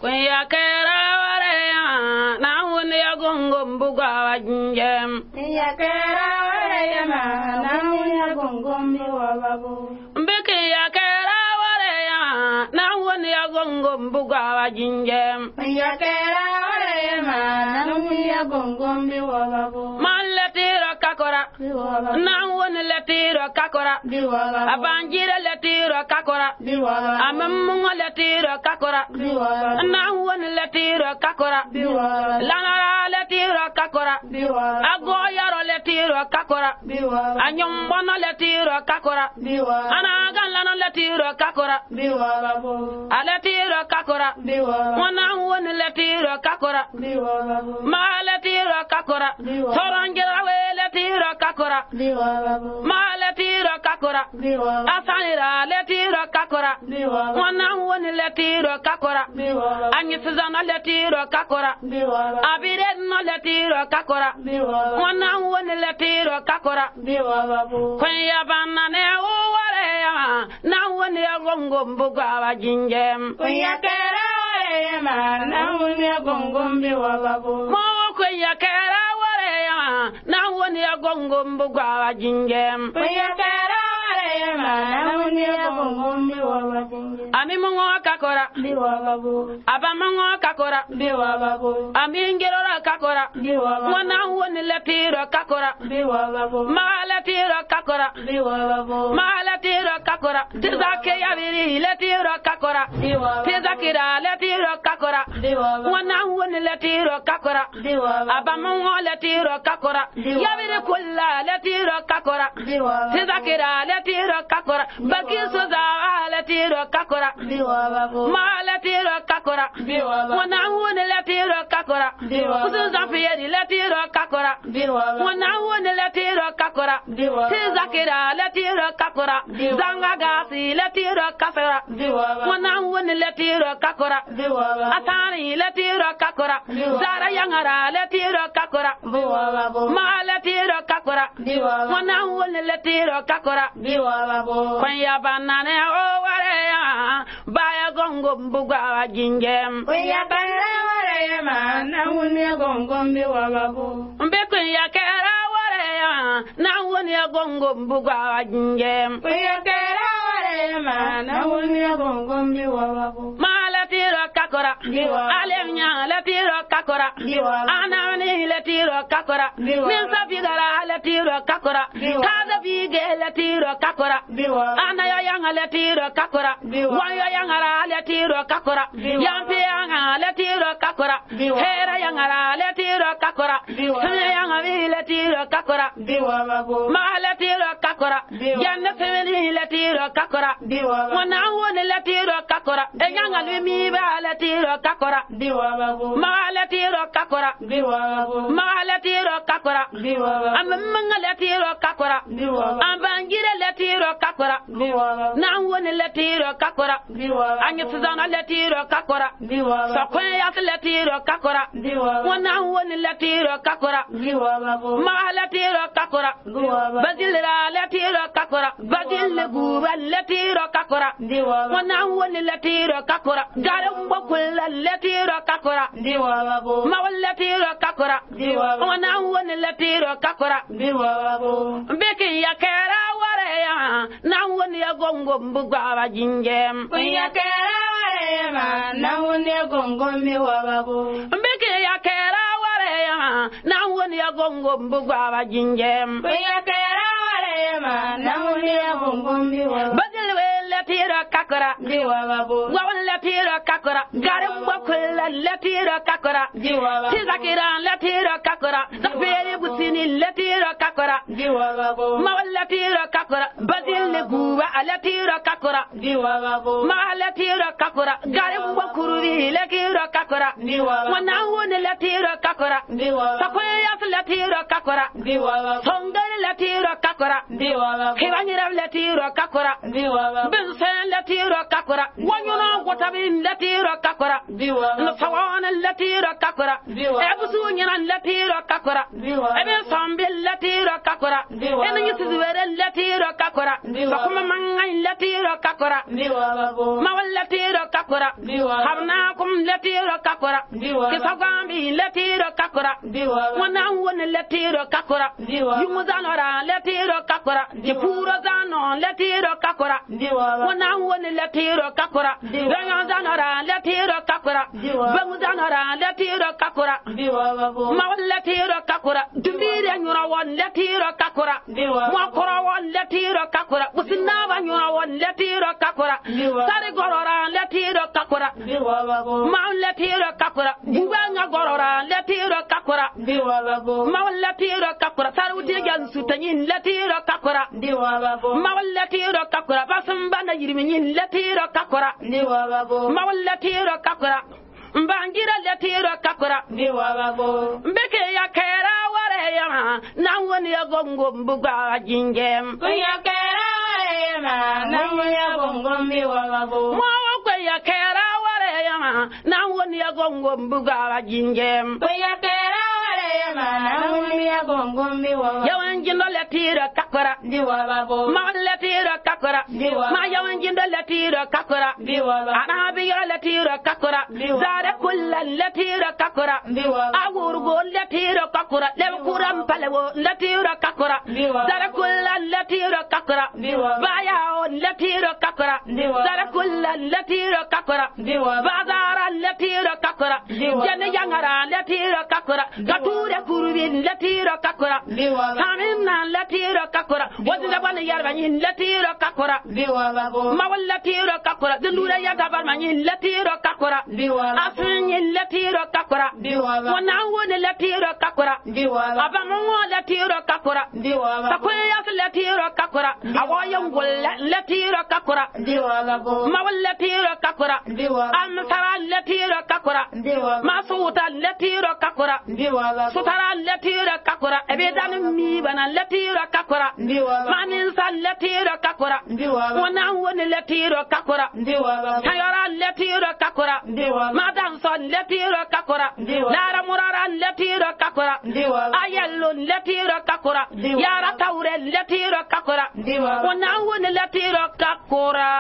kunya kera waraya na wuni ya gongom bugawa jinjem ya kera waraya na wuni ya gongom biwababu mbeke ya kera waraya na wuni ya gongom bugawa jinjem ya kera waraya na wuni ya gongom biwababu maletiro kakora na wuni letiro kakora abanjira letiro kakora amammo letiro kakora na woni letiro kakora lanara letiro kakora agoyaro letiro kakora anyombono letiro kakora anagan lano letiro kakora aletiro kakora wana woni letiro kakora ma letiro kakora torangira we letiro kakora ma letiro kakora asanira letiro kakora wana woni letiro kakora anyi sizana letiro kakora abire no letiro kakora wana woni letiro kakora kwenya banane o ware na woni gongo mbuga jinjem kwenya kera ware na woni gongo mbuga mo kwenya kera ware na woni gongo mbuga jinjem kwenya kera ware na woni gongo mbuga ami mongo kakora aba mongo kakora ami ngirora kakora wana woni letiro kakora ma letiro kakora ma letiro kakora tizake yabiri letiro kakora tizakira letiro kakora wana woni letiro kakora aba mongo letiro kakora yabiri kulla letiro kakora tizakira letiro kakora bakiso za letiro kakora ma letiro kakora wana woni letiro kakora usu zafieri letiro kakora wana woni letiro kakora tizakira letiro kakora zanga gasi letiro kakora wana woni letiro kakora atani letiro kakora zara yangara letiro kakora ma letiro kakora wana woni letiro kakora kwanya banane o ware baya gongo mbuga jinjem kwenya kera ware na woni gongo biwababu mbeke ya kera ware na woni gongo mbuga jinjem kwenya kera ware na woni gongo biwababu malatiro kakora alenya letiro kakora anani letiro kakora minsa bigara letiro kakora kada bige letiro kakora anaya yanga letiro kakora waya yanga letiro kakora yampe yanga letiro kakora hera yanga letiro kakora sunya yanga letiro kakora ma letiro kakora yanna femini letiro kakora wana woni letiro kakora yanga limi ba letiro kakora ma letiro kakora ma letiro kakora amanga letiro kakora ambangire letiro kakora na woni letiro kakora anyi sizana letiro kakora sakwe yak letiro kakora wana woni letiro kakora ma letiro kakora bazilra letiro kakora bazil guba letiro kakora wana woni letiro kakora garam bokul letiro kakora ma letiro kakora wana woni letiro kakora beke yakera ware na woni gongo mbuga jinjem yakera ware na woni gongo biwababu beke yakera ware na woni gongo mbuga jinjem yakera ware na woni gongo biwababu bazil letiro kakora wawan letiro kakora garam bokul letiro kakora tizakira letiro kakora zabere busini letiro kakora ma letiro kakora bazil guba letiro kakora ma letiro kakora garam bokuru letiro kakora wana woni letiro kakora sakoya letiro kakora songare letiro kakora kebanyira letiro kakora bensen letiro kakora wanyuna gotabin letiro kakora no sawana letiro kakora ebusu nyana letiro kakora ebe sambil letiro kakora ene yitizwere letiro kakora sakuma mangai letiro kakora ma letiro kakora habna kum letiro kakora kisagambi letiro kakora wana won letiro kakora yumuzanora letiro kakora kipuro zano letiro kakora wana won letiro kakora zanora letiro kakora banguzanora letiro kakora mawal letiro kakora dumbire nyura won letiro kakora mwakora won letiro kakora usinaba nyura won letiro kakora sare gorora letiro kakora ma letiro kakora bubanga gorora letiro kakora ma letiro kakora sare udigan sutanyin letiro kakora ma letiro kakora basamba na yirmin letiro kakora ma letiro kakora mbangira letiro kakora mbeke ya kera ware ya na woni ya gongo mbuga jingem ya kera ware ya na woni ya gongo mbiwa mo ya kera ware ya na woni ya gongo mbuga jingem ya kera ware ya na woni ya gongo mbiwa yawan jindo letiro kakora ma letiro kakora ma yawan jindo letiro kakora ana biya letiro kakora zare kullan letiro kakora awurgo letiro kakora le kuram palewo letiro kakora zare kullan letiro kakora baya on letiro kakora zare kullan letiro kakora bazara letiro kakora jene yangara letiro kakora gature kurwin letiro kakora samina letiro kakora wadda bana yarba yin letiro kakora ma walla letiro kakora dindura ya gabar ma yin letiro kakora afin yin letiro kakora wana woni letiro kakora abamu letiro kakora takoya letiro kakora awoyam gol letiro kakora ma walla letiro kakora am sara letiro kakora ma suta letiro kakora sutara letiro kakora ebe dan mi bana letiro kakora manin san letiro kakora wana woni letiro kakora tayara letiro kakora madan son letiro kakora lara murara letiro kakora ayallo letiro kakora yara tawre letiro kakora wana woni letiro kakora